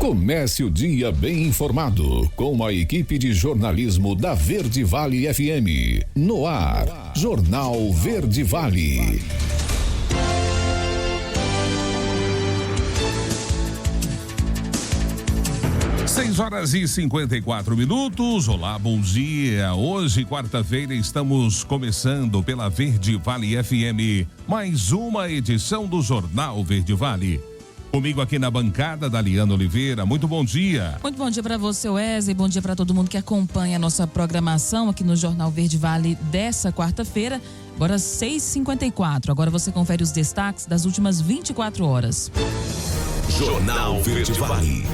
Comece o dia bem informado com a equipe de jornalismo da Verde Vale FM. No ar, Jornal Verde Vale. Seis horas e 54 minutos. Olá, bom dia. Hoje, quarta-feira, estamos começando pela Verde Vale FM. Mais uma edição do Jornal Verde Vale. Comigo aqui na bancada, Daliana Oliveira. Muito bom dia. Muito bom dia para você, Wesley. Bom dia para todo mundo que acompanha a nossa programação aqui no Jornal Verde Vale dessa quarta-feira. Agora 6h54. Agora você confere os destaques das últimas 24 horas. Jornal Verde Vale.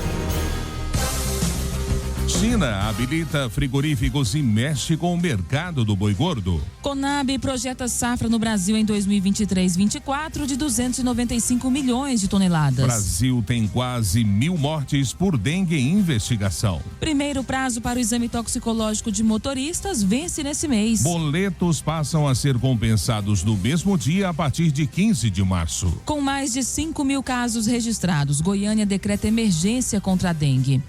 China habilita frigoríficos e mexe com o mercado do boi gordo. Conab projeta safra no Brasil em 2023-24 de 295 milhões de toneladas. Brasil tem quase 1.000 mortes por dengue em investigação. Primeiro prazo para o exame toxicológico de motoristas vence nesse mês. Boletos passam a ser compensados no mesmo dia a partir de 15 de março. Com mais de 5.000 casos registrados, Goiânia decreta emergência contra a dengue.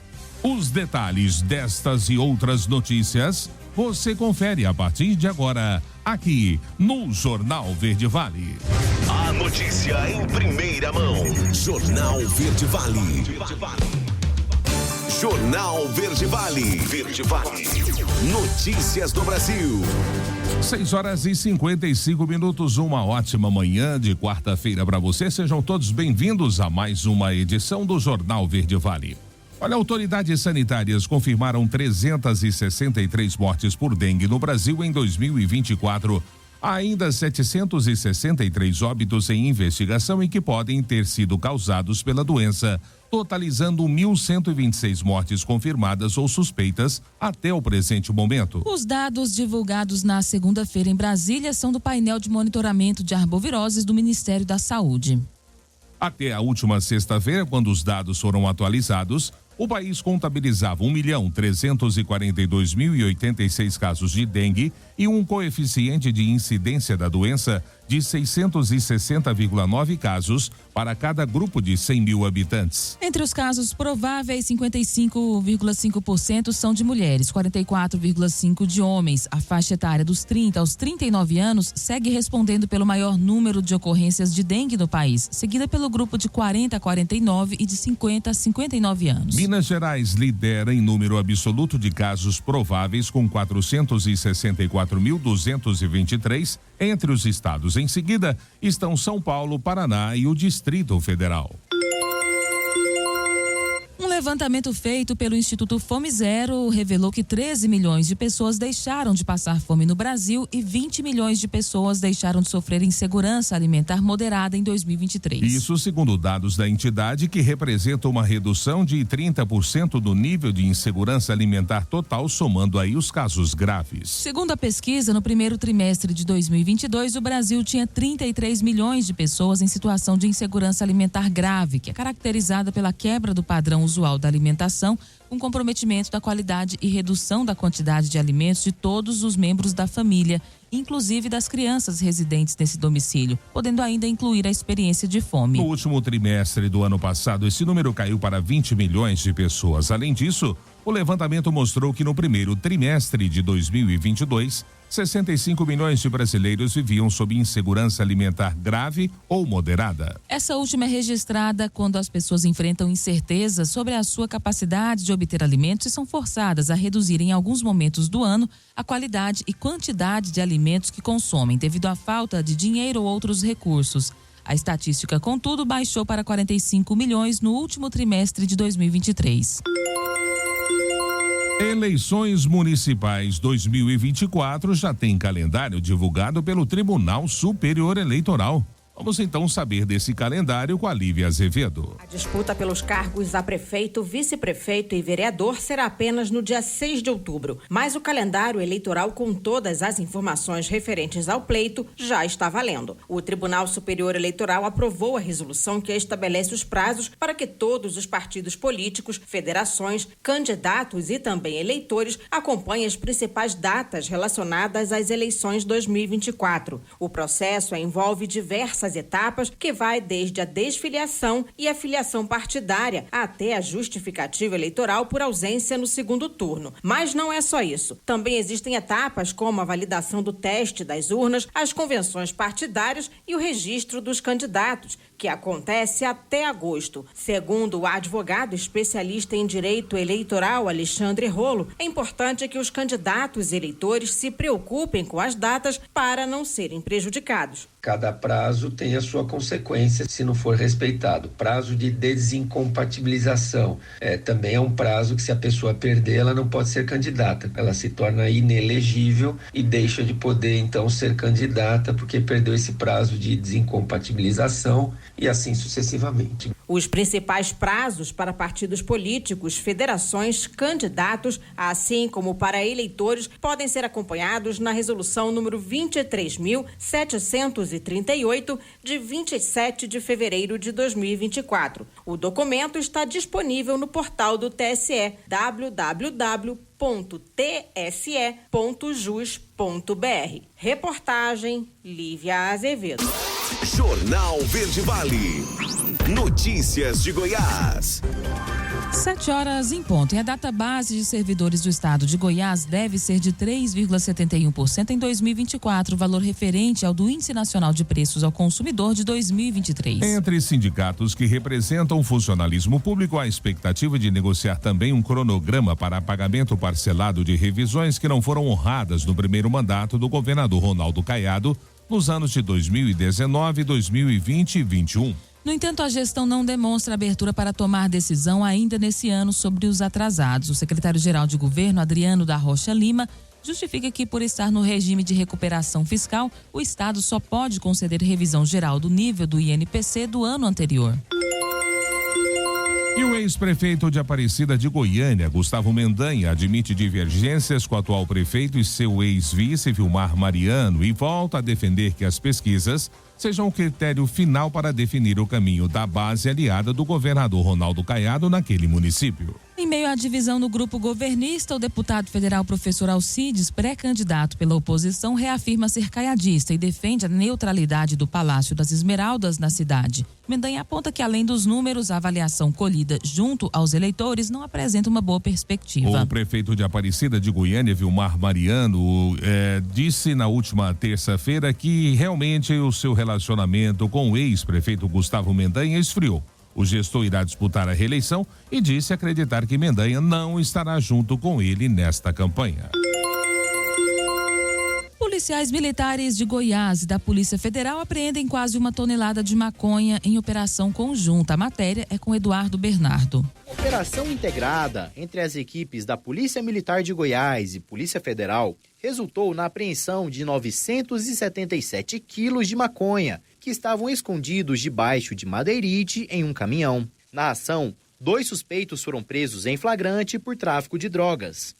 Os detalhes destas e outras notícias você confere a partir de agora, aqui no Jornal Verde Vale. A notícia em primeira mão. Jornal Verde Vale. Jornal Verde Vale. Verde Vale. Notícias do Brasil. 6 horas e 55 minutos, uma ótima manhã de quarta-feira para você. Sejam todos bem-vindos a mais uma edição do Jornal Verde Vale. Olha, autoridades sanitárias confirmaram 363 mortes por dengue no Brasil em 2024. Há ainda 763 óbitos em investigação e que podem ter sido causados pela doença, totalizando 1.126 mortes confirmadas ou suspeitas até o presente momento. Os dados divulgados na segunda-feira em Brasília são do painel de monitoramento de arboviroses do Ministério da Saúde. Até a última sexta-feira, quando os dados foram atualizados, o país contabilizava 1.342.086 casos de dengue e um coeficiente de incidência da doença de 660,9 casos para cada grupo de 100 mil habitantes. Entre os casos prováveis, 55,5% são de mulheres, 44,5% de homens. A faixa etária dos 30 aos 39 anos segue respondendo pelo maior número de ocorrências de dengue no país, seguida pelo grupo de 40 a 49 e de 50 a 59 anos. Minas Gerais lidera em número absoluto de casos prováveis com 464.223 entre os estados. Em seguida estão São Paulo, Paraná e o Distrito Federal. Um levantamento feito pelo Instituto Fome Zero revelou que 13 milhões de pessoas deixaram de passar fome no Brasil e 20 milhões de pessoas deixaram de sofrer insegurança alimentar moderada em 2023. Isso segundo dados da entidade, que representa uma redução de 30% do nível de insegurança alimentar total, somando aí os casos graves. Segundo a pesquisa, no primeiro trimestre de 2022, o Brasil tinha 33 milhões de pessoas em situação de insegurança alimentar grave, que é caracterizada pela quebra do padrão usual da alimentação, com comprometimento da qualidade e redução da quantidade de alimentos de todos os membros da família, inclusive das crianças residentes nesse domicílio, podendo ainda incluir a experiência de fome. No último trimestre do ano passado, esse número caiu para 20 milhões de pessoas. Além disso, o levantamento mostrou que no primeiro trimestre de 2022, 65 milhões de brasileiros viviam sob insegurança alimentar grave ou moderada. Essa última é registrada quando as pessoas enfrentam incertezas sobre a sua capacidade de obter alimentos e são forçadas a reduzir em alguns momentos do ano a qualidade e quantidade de alimentos que consomem devido à falta de dinheiro ou outros recursos. A estatística, contudo, baixou para 45 milhões no último trimestre de 2023. Eleições Municipais 2024 já tem calendário divulgado pelo Tribunal Superior Eleitoral. Vamos então saber desse calendário com a Lívia Azevedo. A disputa pelos cargos a prefeito, vice-prefeito e vereador será apenas no dia 6 de outubro. Mas o calendário eleitoral com todas as informações referentes ao pleito já está valendo. O Tribunal Superior Eleitoral aprovou a resolução que estabelece os prazos para que todos os partidos políticos, federações, candidatos e também eleitores acompanhem as principais datas relacionadas às eleições 2024. O processo envolve diversas diversas etapas que vai desde a desfiliação e a filiação partidária até a justificativa eleitoral por ausência no segundo turno. Mas não é só isso. Também existem etapas como a validação do teste das urnas, as convenções partidárias e o registro dos candidatos, que acontece até agosto. Segundo o advogado especialista em direito eleitoral Alexandre Rolo, é importante que os candidatos e eleitores se preocupem com as datas para não serem prejudicados. Cada prazo tem a sua consequência se não for respeitado. Prazo de desincompatibilização também é um prazo que, se a pessoa perder, ela não pode ser candidata. Ela se torna inelegível e deixa de poder, então, ser candidata porque perdeu esse prazo de desincompatibilização e assim sucessivamente. Os principais prazos para partidos políticos, federações, candidatos, assim como para eleitores, podem ser acompanhados na resolução número 23.738, de 27 de fevereiro de 2024. O documento está disponível no portal do TSE, www.tse.jus.br. Reportagem Lívia Azevedo. Jornal Verde Vale. Notícias de Goiás. 7h em ponto. E a data base de servidores do estado de Goiás deve ser de 3,71% em 2024, valor referente ao do Índice Nacional de Preços ao Consumidor de 2023. Entre sindicatos que representam o funcionalismo público, há expectativa de negociar também um cronograma para pagamento parcelado de revisões que não foram honradas no primeiro mandato do governador Ronaldo Caiado nos anos de 2019, 2020 e 2021. No entanto, a gestão não demonstra abertura para tomar decisão ainda nesse ano sobre os atrasados. O secretário-geral de governo, Adriano da Rocha Lima, justifica que, por estar no regime de recuperação fiscal, o Estado só pode conceder revisão geral do nível do INPC do ano anterior. E o ex-prefeito de Aparecida de Goiânia, Gustavo Mendanha, admite divergências com o atual prefeito e seu ex-vice, Vilmar Mariano, e volta a defender que as pesquisas sejam o critério final para definir o caminho da base aliada do governador Ronaldo Caiado naquele município. Em meio à divisão no grupo governista, o deputado federal professor Alcides, pré-candidato pela oposição, reafirma ser caiadista e defende a neutralidade do Palácio das Esmeraldas na cidade. Mendanha aponta que, além dos números, a avaliação colhida junto aos eleitores não apresenta uma boa perspectiva. O prefeito de Aparecida de Goiânia, Vilmar Mariano, disse na última terça-feira que realmente o seu relacionamento com o ex-prefeito Gustavo Mendanha esfriou. O gestor irá disputar a reeleição e disse acreditar que Mendanha não estará junto com ele nesta campanha. Policiais militares de Goiás e da Polícia Federal apreendem quase 1 tonelada de maconha em operação conjunta. A matéria é com Eduardo Bernardo. Operação integrada entre as equipes da Polícia Militar de Goiás e Polícia Federal resultou na apreensão de 977 quilos de maconha, que estavam escondidos debaixo de madeirite em um caminhão. Na ação, 2 suspeitos foram presos em flagrante por tráfico de drogas.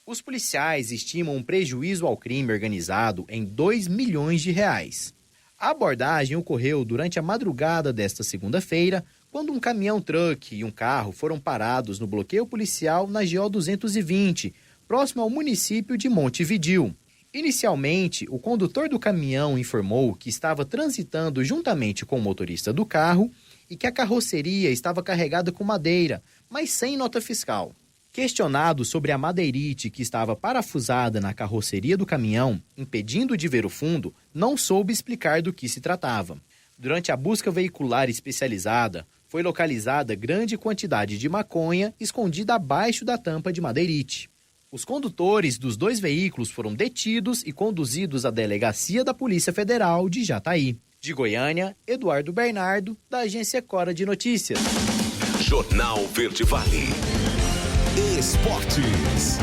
Os policiais estimam um prejuízo ao crime organizado em R$2 milhões. A abordagem ocorreu durante a madrugada desta segunda-feira, quando um caminhão-truck e um carro foram parados no bloqueio policial na GO 220, próximo ao município de Montevidéu. Inicialmente, o condutor do caminhão informou que estava transitando juntamente com o motorista do carro e que a carroceria estava carregada com madeira, mas sem nota fiscal. Questionado sobre a madeirite que estava parafusada na carroceria do caminhão, impedindo de ver o fundo, não soube explicar do que se tratava. Durante a busca veicular especializada, foi localizada grande quantidade de maconha escondida abaixo da tampa de madeirite. Os condutores dos 2 veículos foram detidos e conduzidos à delegacia da Polícia Federal de Jataí. De Goiânia, Eduardo Bernardo, da agência Cora de Notícias. Jornal Verde Vale. Esportes.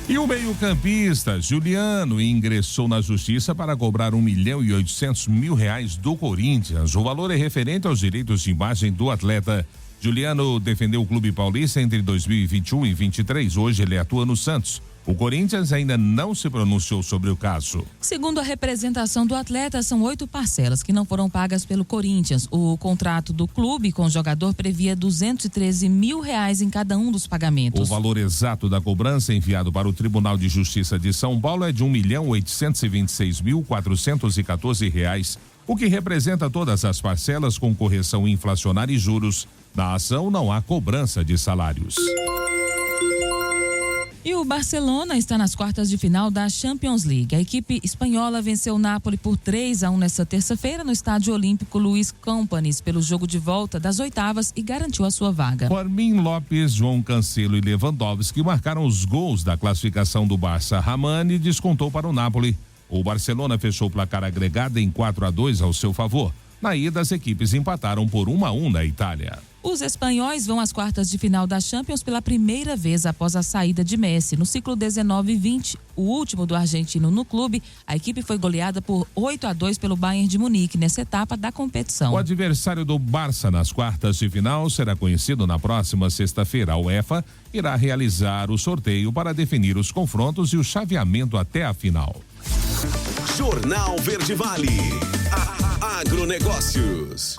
E o meio-campista Juliano ingressou na justiça para cobrar R$1.800.000 do Corinthians. O valor é referente aos direitos de imagem do atleta. Juliano defendeu o clube paulista entre 2021 e 2023. Hoje ele atua no Santos. O Corinthians ainda não se pronunciou sobre o caso. Segundo a representação do atleta, são 8 parcelas que não foram pagas pelo Corinthians. O contrato do clube com o jogador previa R$213 mil em cada um dos pagamentos. O valor exato da cobrança enviado para o Tribunal de Justiça de São Paulo é de R$1.826.414, o que representa todas as parcelas com correção inflacionária e juros. Na ação não há cobrança de salários. E o Barcelona está nas quartas de final da Champions League. A equipe espanhola venceu o Napoli por 3-1 nesta terça-feira no Estádio Olímpico Luiz Companys pelo jogo de volta das oitavas e garantiu a sua vaga. Fermín Lopes, João Cancelo e Lewandowski marcaram os gols da classificação do Barça. Ramani descontou para o Napoli. O Barcelona fechou o placar agregado em 4-2 ao seu favor. Na ida, as equipes empataram por 1-1 na Itália. Os espanhóis vão às quartas de final da Champions pela primeira vez após a saída de Messi. No ciclo 19-20, o último do argentino no clube, a equipe foi goleada por 8-2 pelo Bayern de Munique nessa etapa da competição. O adversário do Barça nas quartas de final será conhecido na próxima sexta-feira. A UEFA irá realizar o sorteio para definir os confrontos e o chaveamento até a final. Jornal Verde Vale. Agronegócios.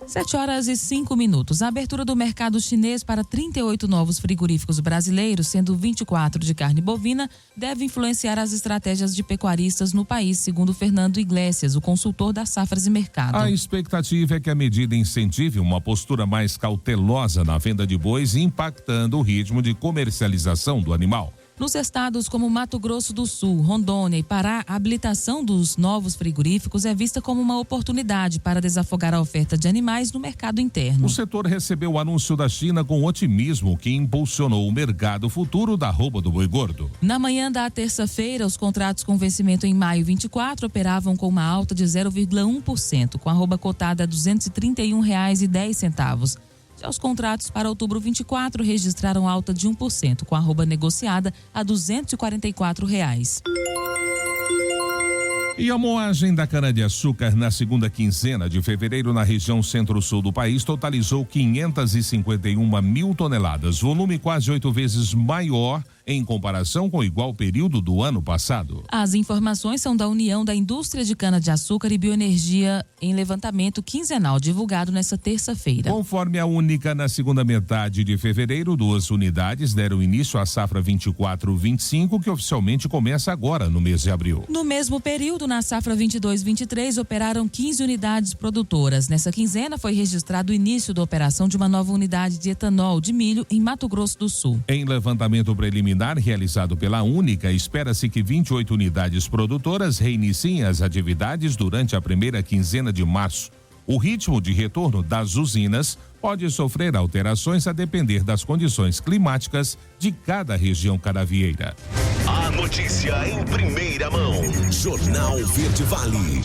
7h05. A abertura do mercado chinês para 38 novos frigoríficos brasileiros, sendo 24 de carne bovina, deve influenciar as estratégias de pecuaristas no país, segundo Fernando Iglesias, o consultor da Safras e Mercado. A expectativa é que a medida incentive uma postura mais cautelosa na venda de bois, impactando o ritmo de comercialização do animal. Nos estados como Mato Grosso do Sul, Rondônia e Pará, a habilitação dos novos frigoríficos é vista como uma oportunidade para desafogar a oferta de animais no mercado interno. O setor recebeu o anúncio da China com otimismo, que impulsionou o mercado futuro da arroba do boi gordo. Na manhã da terça-feira, os contratos com vencimento em maio 24 operavam com uma alta de 0,1%, com a arroba cotada a R$ 231,10. Já os contratos para outubro 24 registraram alta de 1%, com a arroba negociada a R$ 244. E a moagem da cana-de-açúcar na segunda quinzena de fevereiro na região centro-sul do país totalizou 551 mil toneladas, volume quase 8 vezes maior em comparação com o igual período do ano passado. As informações são da União da Indústria de Cana-de-Açúcar e Bioenergia em levantamento quinzenal divulgado nesta terça-feira. Conforme a Única, na segunda metade de fevereiro, 2 unidades deram início à safra 24-25, que oficialmente começa agora no mês de abril. No mesmo período, na safra 22-23, operaram 15 unidades produtoras. Nessa quinzena foi registrado o início da operação de uma nova unidade de etanol de milho em Mato Grosso do Sul. Em levantamento preliminar realizado pela Única, espera-se que 28 unidades produtoras reiniciem as atividades durante a primeira quinzena de março. O ritmo de retorno das usinas pode sofrer alterações a depender das condições climáticas de cada região canavieira. A notícia em primeira mão. Jornal Verde Vale.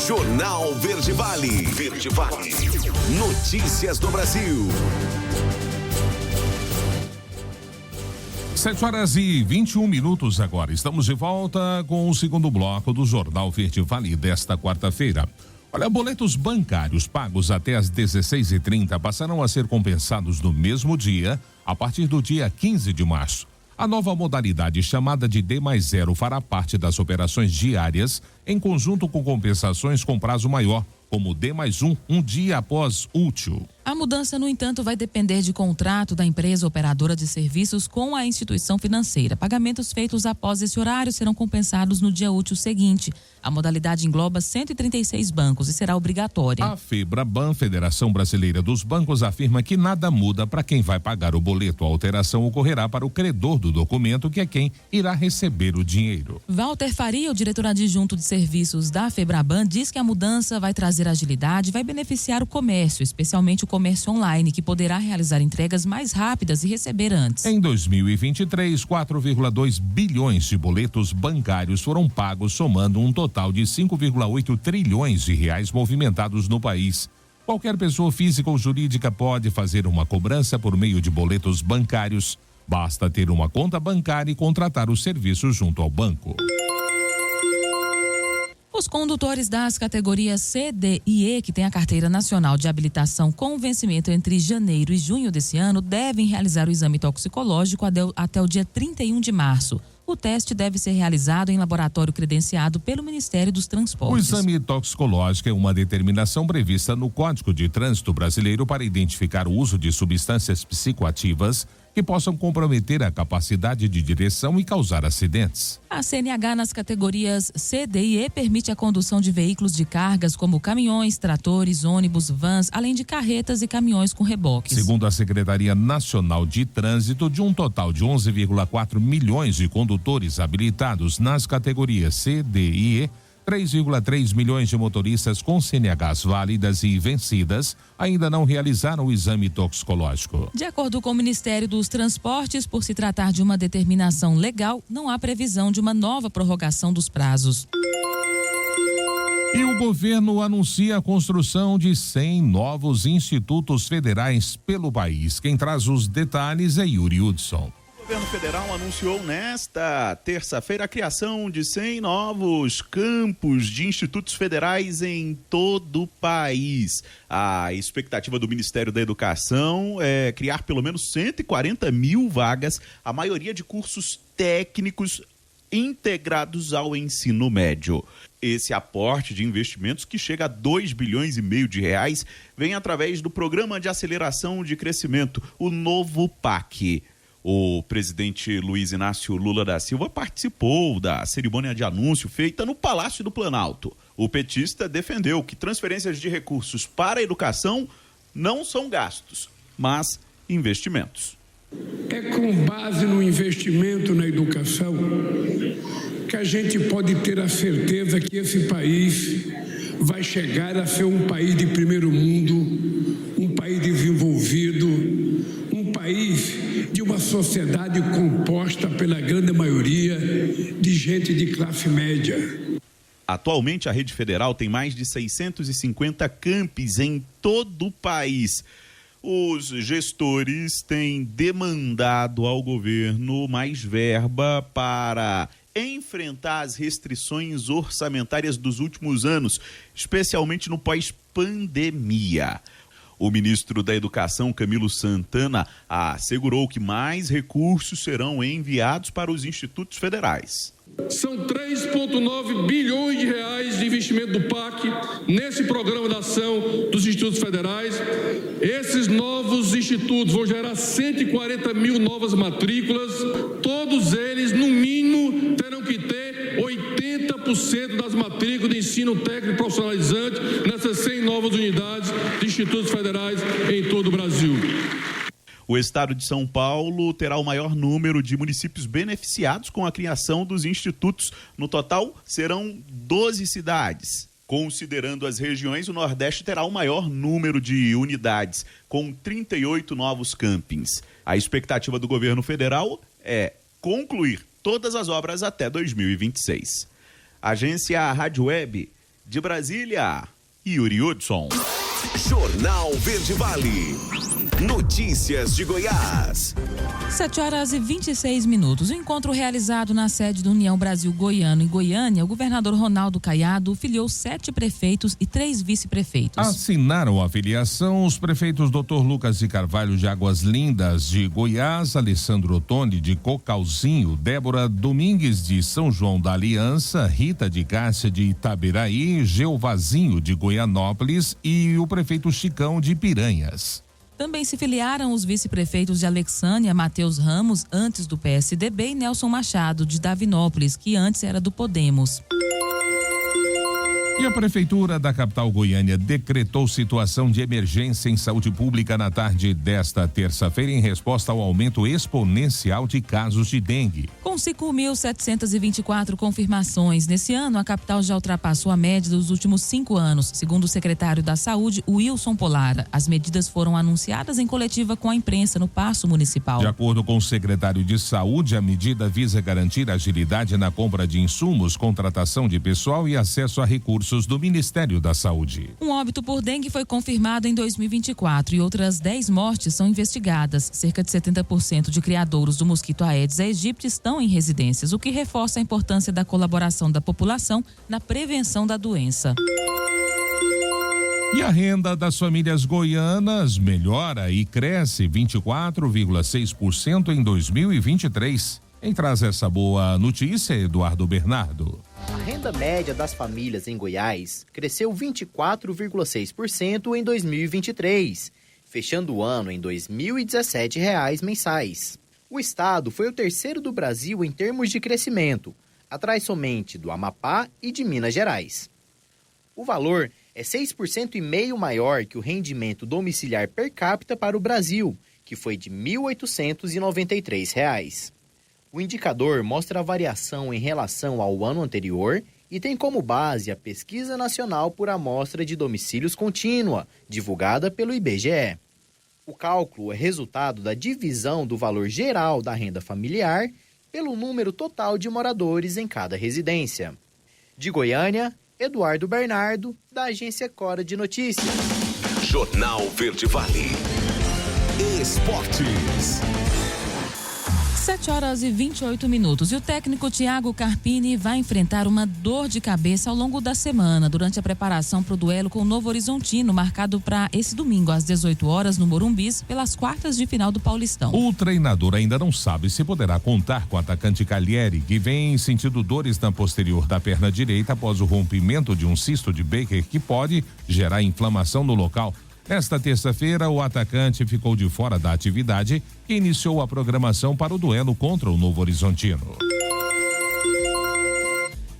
Jornal Verde Vale. Verde Vale. Notícias do Brasil. 7h21 agora. Estamos de volta com o segundo bloco do Jornal Verde Vale desta quarta-feira. Olha, boletos bancários pagos até às 16h30 passarão a ser compensados no mesmo dia, a partir do dia 15 de março. A nova modalidade, chamada de D+0, fará parte das operações diárias, em conjunto com compensações com prazo maior, como D+1, um dia após útil. A mudança, no entanto, vai depender de contrato da empresa operadora de serviços com a instituição financeira. Pagamentos feitos após esse horário serão compensados no dia útil seguinte. A modalidade engloba 136 bancos e será obrigatória. A FEBRABAN, Federação Brasileira dos Bancos, afirma que nada muda para quem vai pagar o boleto. A alteração ocorrerá para o credor do documento, que é quem irá receber o dinheiro. Walter Faria, o diretor adjunto de serviços da FEBRABAN, diz que a mudança vai trazer agilidade e vai beneficiar o comércio, especialmente o comércio online, que poderá realizar entregas mais rápidas e receber antes. Em 2023, 4,2 bilhões de boletos bancários foram pagos, somando um total de 5,8 trilhões de reais movimentados no país. Qualquer pessoa física ou jurídica pode fazer uma cobrança por meio de boletos bancários. Basta ter uma conta bancária e contratar o serviço junto ao banco. O Os condutores das categorias C, D e E, que têm a carteira nacional de habilitação com vencimento entre janeiro e junho desse ano, devem realizar o exame toxicológico até o dia 31 de março. O teste deve ser realizado em laboratório credenciado pelo Ministério dos Transportes. O exame toxicológico é uma determinação prevista no Código de Trânsito Brasileiro para identificar o uso de substâncias psicoativas que possam comprometer a capacidade de direção e causar acidentes. A CNH nas categorias C, D e E permite a condução de veículos de cargas como caminhões, tratores, ônibus, vans, além de carretas e caminhões com reboques. Segundo a Secretaria Nacional de Trânsito, de um total de 11,4 milhões de condutores habilitados nas categorias C, D e E, 3,3 milhões de motoristas com CNHs válidas e vencidas ainda não realizaram o exame toxicológico. De acordo com o Ministério dos Transportes, por se tratar de uma determinação legal, não há previsão de uma nova prorrogação dos prazos. E o governo anuncia a construção de 100 novos institutos federais pelo país. Quem traz os detalhes é Yuri Hudson. O governo federal anunciou nesta terça-feira a criação de 100 novos campos de institutos federais em todo o país. A expectativa do Ministério da Educação é criar pelo menos 140 mil vagas, a maioria de cursos técnicos integrados ao ensino médio. Esse aporte de investimentos, que chega a 2,5 bilhões de reais, vem através do Programa de Aceleração de Crescimento, o novo PAC. O presidente Luiz Inácio Lula da Silva participou da cerimônia de anúncio feita no Palácio do Planalto. O petista defendeu que transferências de recursos para a educação não são gastos, mas investimentos. É com base no investimento na educação que a gente pode ter a certeza que esse país vai chegar a ser um país de primeiro mundo, um país desenvolvido, um país de uma sociedade composta pela grande maioria de gente de classe média. Atualmente, a rede federal tem mais de 650 campos em todo o país. Os gestores têm demandado ao governo mais verba para enfrentar as restrições orçamentárias dos últimos anos, especialmente no pós-pandemia. O ministro da Educação, Camilo Santana, assegurou que mais recursos serão enviados para os institutos federais. São 3,9 bilhões de reais de investimento do PAC nesse programa de ação dos institutos federais. Esses novos institutos vão gerar 140 mil novas matrículas. Todos eles, no mínimo, terão que ter 80% das matrículas de ensino técnico profissionalizante nessas 100 novas unidades de institutos federais em todo o Brasil. O estado de São Paulo terá o maior número de municípios beneficiados com a criação dos institutos. No total, serão 12 cidades. Considerando as regiões, o Nordeste terá o maior número de unidades, com 38 novos campings. A expectativa do governo federal é concluir todas as obras até 2026. Agência Rádio Web de Brasília, Yuri Hudson. Jornal Verde Vale. Notícias de Goiás. 7h26. O encontro realizado na sede do União Brasil Goiano em Goiânia, o governador Ronaldo Caiado filiou 7 prefeitos e 3 vice-prefeitos. Assinaram a filiação os prefeitos Dr. Lucas de Carvalho de Águas Lindas de Goiás, Alessandro Ottoni de Cocalzinho, Débora Domingues de São João da Aliança, Rita de Cássia de Itaberaí, Geovazinho de Goianópolis e o prefeito Chicão de Piranhas. Também se filiaram os vice-prefeitos de Alexânia, Matheus Ramos, antes do PSDB, e Nelson Machado, de Davinópolis, que antes era do Podemos. E a Prefeitura da capital Goiânia decretou situação de emergência em saúde pública na tarde desta terça-feira em resposta ao aumento exponencial de casos de dengue. Com 5.724 confirmações nesse ano, a capital já ultrapassou a média dos últimos 5 anos, segundo o secretário da Saúde, Wilson Polara. As medidas foram anunciadas em coletiva com a imprensa no Paço Municipal. De acordo com o secretário de Saúde, a medida visa garantir agilidade na compra de insumos, contratação de pessoal e acesso a recursos recursos do Ministério da Saúde. Um óbito por dengue foi confirmado em 2024 e outras 10 mortes são investigadas. Cerca de 70% de criadouros do mosquito Aedes aegypti estão em residências, o que reforça a importância da colaboração da população na prevenção da doença. E a renda das famílias goianas melhora e cresce 24,6% em 2023. Quem traz essa boa notícia é Eduardo Bernardo. A renda média das famílias em Goiás cresceu 24,6% em 2023, fechando o ano em R$ 2.017 mensais. O estado foi o terceiro do Brasil em termos de crescimento, atrás somente do Amapá e de Minas Gerais. O valor é 6,5% maior que o rendimento domiciliar per capita para o Brasil, que foi de R$ 1.893. O indicador mostra a variação em relação ao ano anterior e tem como base a Pesquisa Nacional por Amostra de Domicílios Contínua, divulgada pelo IBGE. O cálculo é resultado da divisão do valor geral da renda familiar pelo número total de moradores em cada residência. De Goiânia, Eduardo Bernardo, da agência Cora de Notícias. Jornal Verde Vale. Esportes. 7h28. E o técnico Thiago Carpini vai enfrentar uma dor de cabeça ao longo da semana, durante a preparação para o duelo com o Novo Horizontino, marcado para esse domingo, às 18 horas, no Morumbis, pelas quartas de final do Paulistão. O treinador ainda não sabe se poderá contar com o atacante Callieri, que vem sentindo dores na posterior da perna direita após o rompimento de um cisto de Baker que pode gerar inflamação no local. Nesta terça-feira, o atacante ficou de fora da atividade e iniciou a programação para o duelo contra o Novo Horizontino.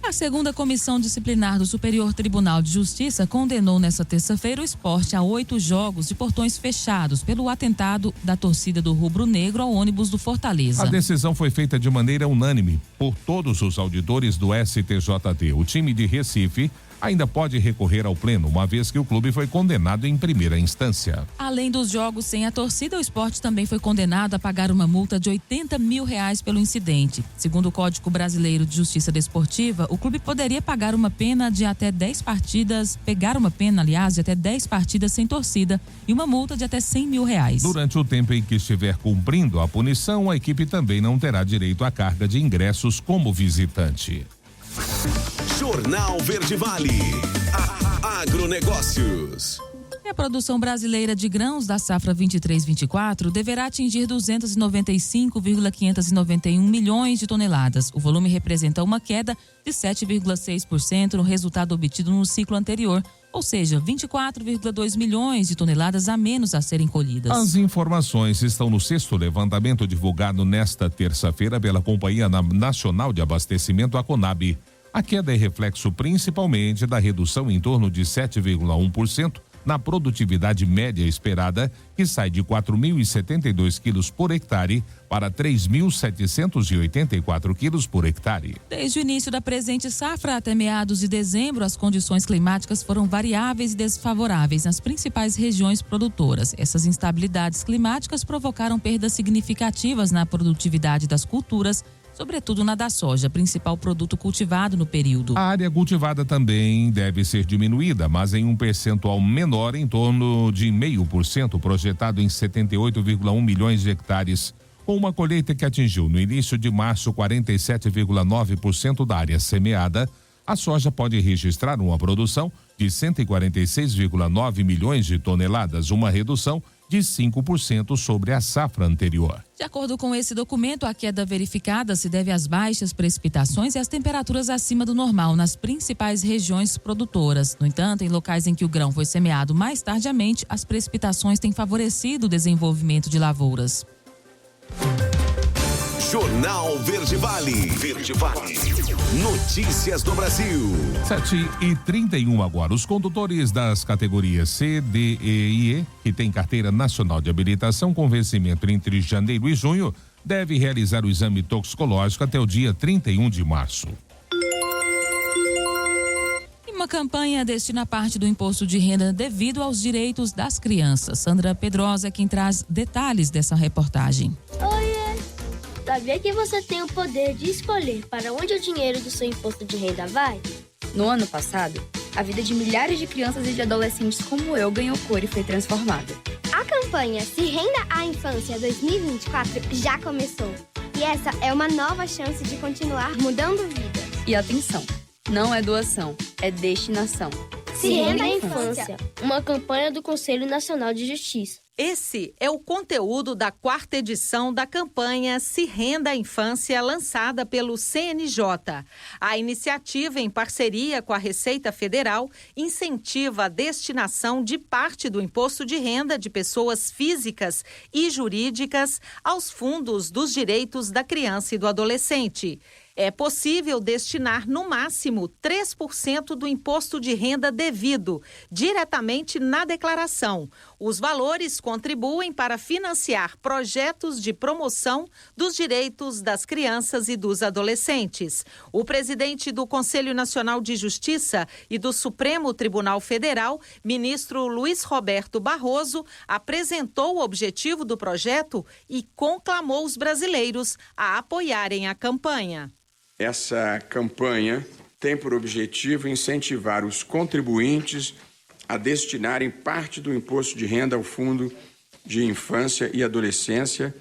A segunda comissão disciplinar do Superior Tribunal de Justiça condenou nesta terça-feira o Sport a 8 jogos de portões fechados pelo atentado da torcida do Rubro Negro ao ônibus do Fortaleza. A decisão foi feita de maneira unânime por todos os auditores do STJD. O time de Recife ainda pode recorrer ao pleno, uma vez que o clube foi condenado em primeira instância. Além dos jogos sem a torcida, o Sport também foi condenado a pagar uma multa de R$80 mil pelo incidente. Segundo o Código Brasileiro de Justiça Desportiva, o clube poderia pagar uma pena de até 10 partidas, de até 10 partidas sem torcida e uma multa de até R$100 mil. Durante o tempo em que estiver cumprindo a punição, a equipe também não terá direito à carga de ingressos como visitante. Jornal Verde Vale. Agronegócios. E a produção brasileira de grãos da safra 23/24 deverá atingir 295,591 milhões de toneladas. O volume representa uma queda de 7,6% no resultado obtido no ciclo anterior, ou seja, 24,2 milhões de toneladas a menos a serem colhidas. As informações estão no 6º levantamento divulgado nesta terça-feira pela Companhia Nacional de Abastecimento, a Conab. A queda é reflexo principalmente da redução em torno de 7,1% na produtividade média esperada, que sai de 4.072 quilos por hectare para 3.784 quilos por hectare. Desde o início da presente safra até meados de dezembro, as condições climáticas foram variáveis e desfavoráveis nas principais regiões produtoras. Essas instabilidades climáticas provocaram perdas significativas na produtividade das culturas, sobretudo na da soja, principal produto cultivado no período. A área cultivada também deve ser diminuída, mas em um percentual menor, em torno de 0,5%, projetado em 78,1 milhões de hectares. Com uma colheita que atingiu no início de março 47,9% da área semeada, a soja pode registrar uma produção de 146,9 milhões de toneladas, uma redução de 5% sobre a safra anterior. De acordo com esse documento, a queda verificada se deve às baixas precipitações e às temperaturas acima do normal nas principais regiões produtoras. No entanto, em locais em que o grão foi semeado mais tardiamente, as precipitações têm favorecido o desenvolvimento de lavouras. Jornal Verde Vale. Verde Vale. Notícias do Brasil. 7h31 agora. Os condutores das categorias C, D, E e E, que têm carteira nacional de habilitação com vencimento entre janeiro e junho, devem realizar o exame toxicológico até o dia 31 de março. Uma campanha destina parte do imposto de renda devido aos direitos das crianças. Sandra Pedrosa é quem traz detalhes dessa reportagem. Sabia que você tem o poder de escolher para onde o dinheiro do seu imposto de renda vai? No ano passado, A vida de milhares de crianças e de adolescentes como eu ganhou cor e foi transformada. A campanha Se Renda à Infância 2024 já começou. E essa é uma nova chance de continuar mudando vidas. E atenção, não é doação, é destinação. Se Renda à Infância, uma campanha do Conselho Nacional de Justiça. Esse é o conteúdo da 4ª edição da campanha Se Renda à Infância, lançada pelo CNJ. A iniciativa, em parceria com a Receita Federal, incentiva a destinação de parte do imposto de renda de pessoas físicas e jurídicas aos fundos dos direitos da criança e do adolescente. É possível destinar, no máximo, 3% do imposto de renda devido, diretamente na declaração. Os valores contribuem para financiar projetos de promoção dos direitos das crianças e dos adolescentes. O presidente do Conselho Nacional de Justiça e do Supremo Tribunal Federal, ministro Luiz Roberto Barroso, apresentou o objetivo do projeto e conclamou os brasileiros a apoiarem a campanha. Essa campanha tem por objetivo incentivar os contribuintes a destinarem parte do imposto de renda ao Fundo de Infância e Adolescência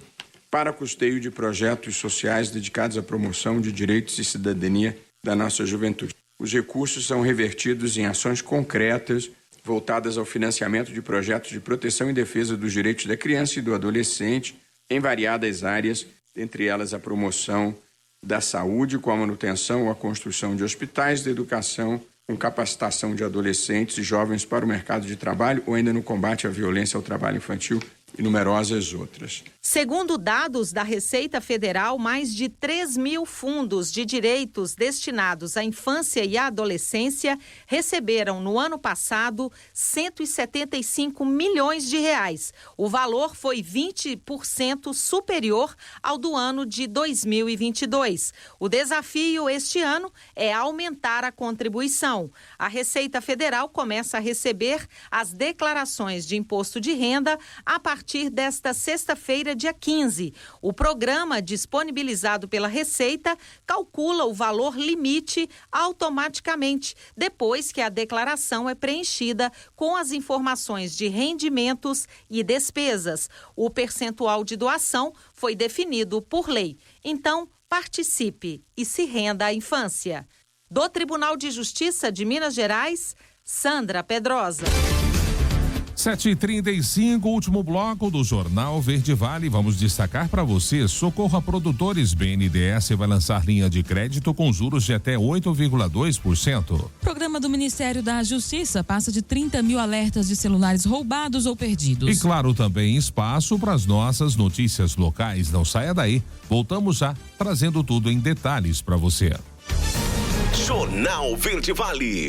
para custeio de projetos sociais dedicados à promoção de direitos e cidadania da nossa juventude. Os recursos são revertidos em ações concretas voltadas ao financiamento de projetos de proteção e defesa dos direitos da criança e do adolescente em variadas áreas, entre elas a promoção da saúde, com a manutenção ou a construção de hospitais, da educação, com capacitação de adolescentes e jovens para o mercado de trabalho ou ainda no combate à violência ao trabalho infantil e numerosas outras. Segundo dados da Receita Federal, mais de 3.000 fundos de direitos destinados à infância e à adolescência receberam no ano passado 175 milhões de reais. O valor foi 20% superior ao do ano de 2022. O desafio este ano é aumentar a contribuição. A Receita Federal começa a receber as declarações de imposto de renda a partir desta sexta-feira, dia 15. O programa disponibilizado pela Receita calcula o valor limite automaticamente, depois que a declaração é preenchida com as informações de rendimentos e despesas. O percentual de doação foi definido por lei. Então, participe e se renda à infância. Do Tribunal de Justiça de Minas Gerais, Sandra Pedrosa. 7h35, último bloco do Jornal Verde Vale. Vamos destacar para você: Socorro a Produtores. BNDES vai lançar linha de crédito com juros de até 8,2%. Programa do Ministério da Justiça passa de 30 mil alertas de celulares roubados ou perdidos. E claro, também espaço para as nossas notícias locais. Não saia daí. Voltamos já, trazendo tudo em detalhes para você. Jornal Verde Vale.